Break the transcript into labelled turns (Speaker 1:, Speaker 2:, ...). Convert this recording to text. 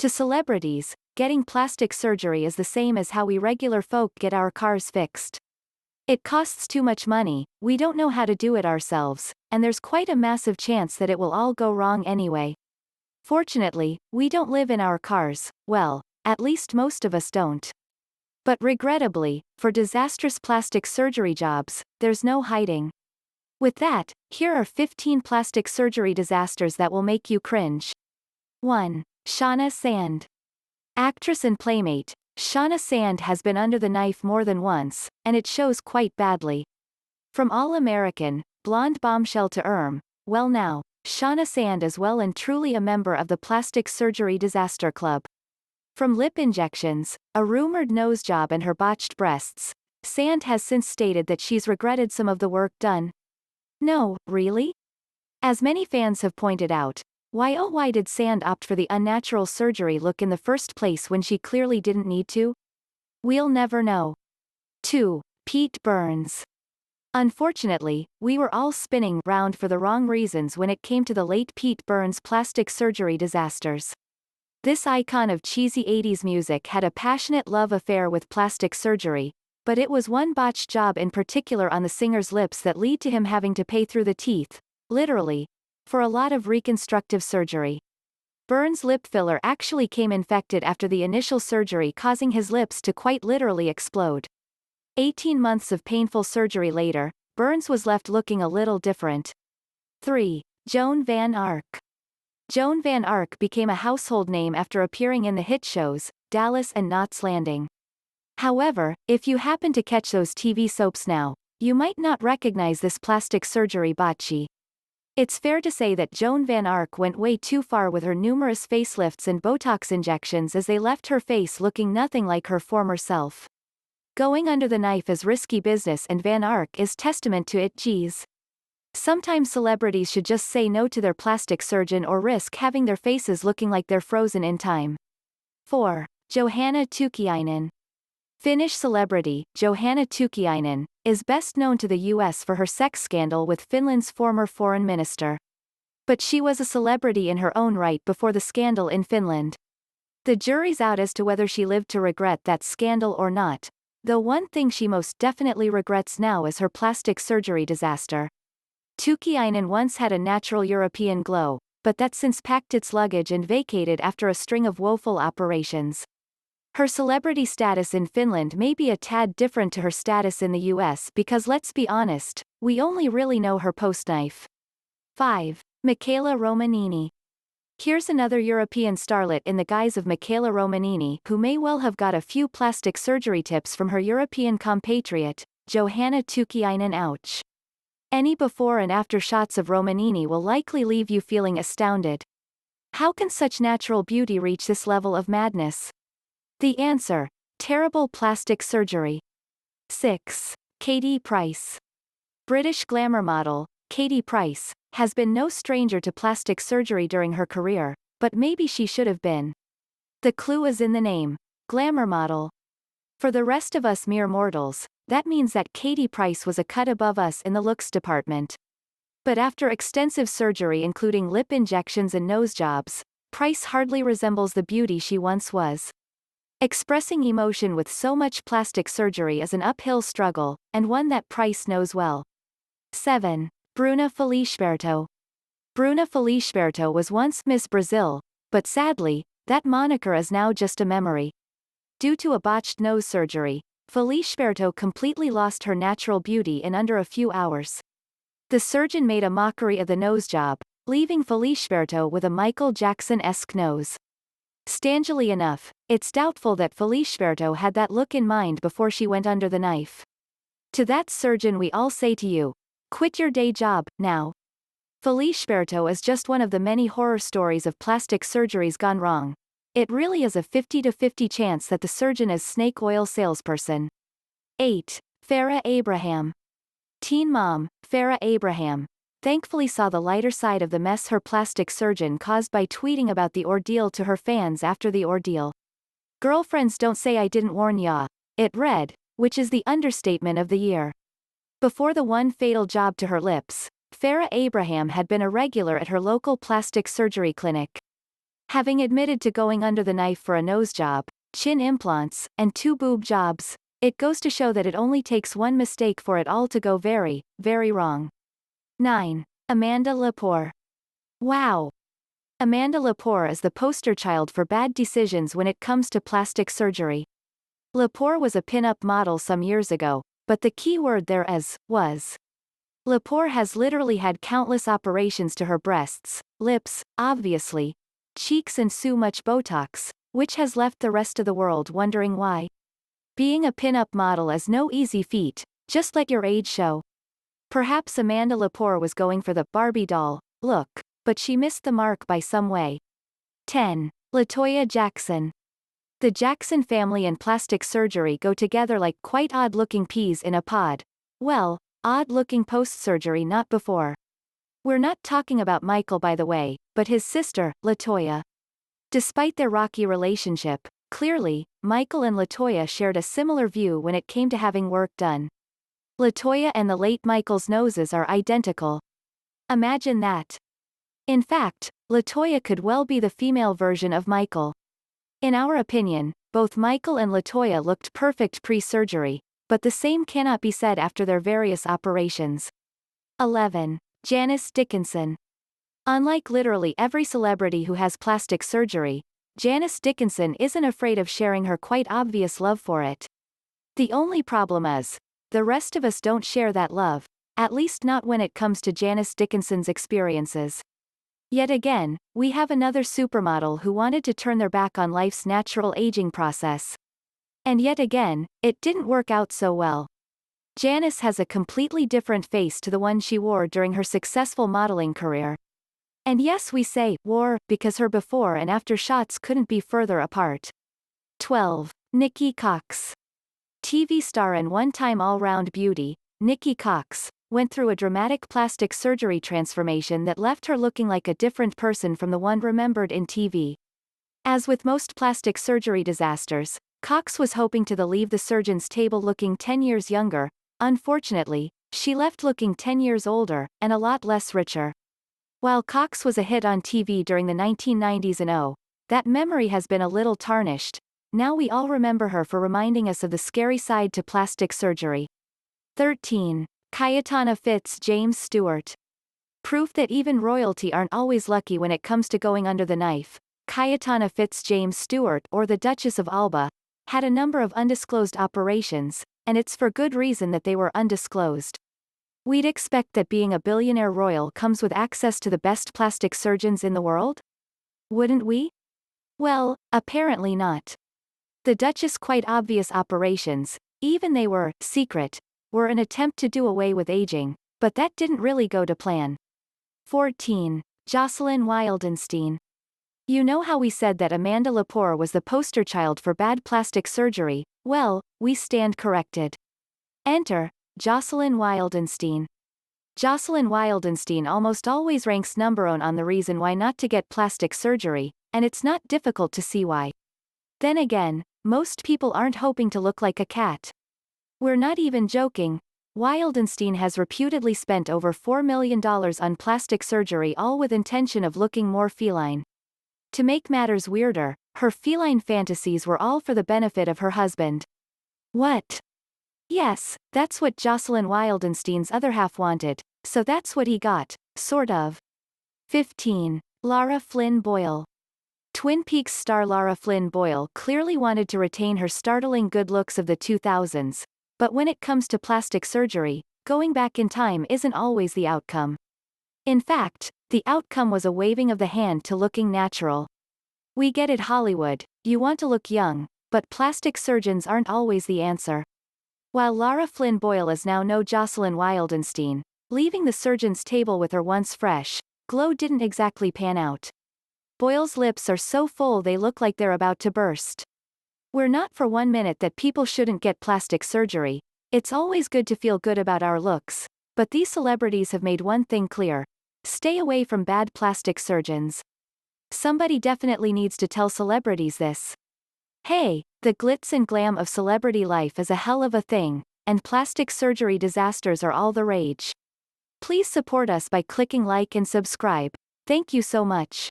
Speaker 1: To celebrities, getting plastic surgery is the same as how we regular folk get our cars fixed. It costs too much money, we don't know how to do it ourselves, and there's quite a massive chance that it will all go wrong anyway. Fortunately, we don't live in our cars, well, at least most of us don't. But regrettably, for disastrous plastic surgery jobs, there's no hiding. With that, here are 15 plastic surgery disasters that will make you cringe. 1. Shauna Sand. Actress and playmate, Shauna Sand has been under the knife more than once, and it shows quite badly. From All-American, blonde bombshell to well now, Shauna Sand is well and truly a member of the Plastic Surgery Disaster Club. From lip injections, a rumored nose job and her botched breasts, Sand has since stated that she's regretted some of the work done. No, really? As many fans have pointed out, why did Sand opt for the unnatural surgery look in the first place when she clearly didn't need to? We'll never know. 2. Pete Burns. Unfortunately, we were all spinning round for the wrong reasons when it came to the late Pete Burns plastic surgery disasters. This icon of cheesy 80s music had a passionate love affair with plastic surgery, but it was one botched job in particular on the singer's lips that led to him having to pay through the teeth, literally, for a lot of reconstructive surgery. Burns' lip filler actually came infected after the initial surgery, causing his lips to quite literally explode. 18 months of painful surgery later, Burns was left looking a little different. 3. Joan Van Ark. Joan Van Ark became a household name after appearing in the hit shows, Dallas and Knots Landing. However, if you happen to catch those TV soaps now, you might not recognize this plastic surgery botchy. It's fair to say that Joan Van Ark went way too far with her numerous facelifts and Botox injections as they left her face looking nothing like her former self. Going under the knife is risky business, and Van Ark is testament to it. Geez. Sometimes celebrities should just say no to their plastic surgeon or risk having their faces looking like they're frozen in time. 4. Johanna Tukkunen. Finnish celebrity, Johanna Tukkunen, is best known to the US for her sex scandal with Finland's former foreign minister. But she was a celebrity in her own right before the scandal in Finland. The jury's out as to whether she lived to regret that scandal or not, though one thing she most definitely regrets now is her plastic surgery disaster. Tukkunen once had a natural European glow, but that since packed its luggage and vacated after a string of woeful operations. Her celebrity status in Finland may be a tad different to her status in the US because, let's be honest, we only really know her post-knife. 5. Michaela Romanini. Here's another European starlet in the guise of Michaela Romanini who may well have got a few plastic surgery tips from her European compatriot, Johanna Tukkunen. Ouch. Any before and after shots of Romanini will likely leave you feeling astounded. How can such natural beauty reach this level of madness? The answer: terrible plastic surgery. 6. Katie Price. British glamour model, Katie Price, has been no stranger to plastic surgery during her career, but maybe she should have been. The clue is in the name: glamour model. For the rest of us mere mortals, that means that Katie Price was a cut above us in the looks department. But after extensive surgery including lip injections and nose jobs, Price hardly resembles the beauty she once was. Expressing emotion with so much plastic surgery is an uphill struggle, and one that Price knows well. 7. Bruno Felix. Bruno Felix was once Miss Brazil, but sadly, that moniker is now just a memory. Due to a botched nose surgery, Felix completely lost her natural beauty in under a few hours. The surgeon made a mockery of the nose job, leaving Felix with a Michael Jackson-esque nose. Strangely enough, it's doubtful that Felix had that look in mind before she went under the knife. To that surgeon we all say to you, quit your day job, now. Felix is just one of the many horror stories of plastic surgeries gone wrong. It really is a 50-50 chance that the surgeon is snake oil salesperson. 8. Farrah Abraham. Teen mom, Farrah Abraham, thankfully saw the lighter side of the mess her plastic surgeon caused by tweeting about the ordeal to her fans after the ordeal. "Girlfriends don't say I didn't warn ya," it read, which is the understatement of the year. Before the one fatal job to her lips, Farrah Abraham had been a regular at her local plastic surgery clinic. Having admitted to going under the knife for a nose job, chin implants, and 2 boob jobs, it goes to show that it only takes one mistake for it all to go very, very wrong. 9. Amanda Lapore. Wow! Amanda Lapore is the poster child for bad decisions when it comes to plastic surgery. Lapore was a pin-up model some years ago, but the key word there is, was. Lapore has literally had countless operations to her breasts, lips, obviously, cheeks and so much Botox, which has left the rest of the world wondering why. Being a pin-up model is no easy feat, just let your age show. Perhaps Amanda Lapore was going for the Barbie doll look, but she missed the mark by some way. 10. Latoya Jackson. The Jackson family and plastic surgery go together like quite odd-looking peas in a pod. Well, odd-looking post-surgery not before. We're not talking about Michael by the way, but his sister, Latoya. Despite their rocky relationship, clearly, Michael and Latoya shared a similar view when it came to having work done. Latoya and the late Michael's noses are identical. Imagine that. In fact, Latoya could well be the female version of Michael. In our opinion, both Michael and Latoya looked perfect pre-surgery, but the same cannot be said after their various operations. 11. Janice Dickinson. Unlike literally every celebrity who has plastic surgery, Janice Dickinson isn't afraid of sharing her quite obvious love for it. The only problem is, the rest of us don't share that love, at least not when it comes to Janice Dickinson's experiences. Yet again, we have another supermodel who wanted to turn their back on life's natural aging process. And yet again, it didn't work out so well. Janice has a completely different face to the one she wore during her successful modeling career. And yes, we say wore because her before and after shots couldn't be further apart. 12. Nikki Cox. TV star and one-time all-round beauty, Nikki Cox, went through a dramatic plastic surgery transformation that left her looking like a different person from the one remembered in TV. As with most plastic surgery disasters, Cox was hoping to leave the surgeon's table looking 10 years younger. Unfortunately, she left looking 10 years older, and a lot less richer. While Cox was a hit on TV during the 1990s and that memory has been a little tarnished. Now we all remember her for reminding us of the scary side to plastic surgery. 13. Cayetana Fitz-James Stewart. Proof that even royalty aren't always lucky when it comes to going under the knife. Cayetana Fitz-James Stewart, or the Duchess of Alba, had a number of undisclosed operations, and it's for good reason that they were undisclosed. We'd expect that being a billionaire royal comes with access to the best plastic surgeons in the world? Wouldn't we? Well, apparently not. The Duchess' quite obvious operations, even they were secret, were an attempt to do away with aging, but that didn't really go to plan. 14. Jocelyn Wildenstein. You know how we said that Amanda Lapore was the poster child for bad plastic surgery? Well, we stand corrected. Enter, Jocelyn Wildenstein. Jocelyn Wildenstein almost always ranks number 1 on the reason why not to get plastic surgery, and it's not difficult to see why. Then again, most people aren't hoping to look like a cat. We're not even joking. Wildenstein has reputedly spent over $4 million on plastic surgery, all with intention of looking more feline. To make matters weirder, her feline fantasies were all for the benefit of her husband. What? Yes, that's what Jocelyn Wildenstein's other half wanted, so that's what he got, sort of. 15. Lara Flynn Boyle. Twin Peaks star Lara Flynn Boyle clearly wanted to retain her startling good looks of the 2000s, but when it comes to plastic surgery, going back in time isn't always the outcome. In fact, the outcome was a waving of the hand to looking natural. We get it, Hollywood, you want to look young, but plastic surgeons aren't always the answer. While Lara Flynn Boyle is now no Jocelyn Wildenstein, leaving the surgeon's table with her once fresh glow didn't exactly pan out. Boyle's lips are so full they look like they're about to burst. We're not for 1 minute that people shouldn't get plastic surgery. It's always good to feel good about our looks, but these celebrities have made one thing clear. Stay away from bad plastic surgeons. Somebody definitely needs to tell celebrities this. Hey, the glitz and glam of celebrity life is a hell of a thing, and plastic surgery disasters are all the rage. Please support us by clicking like and subscribe. Thank you so much.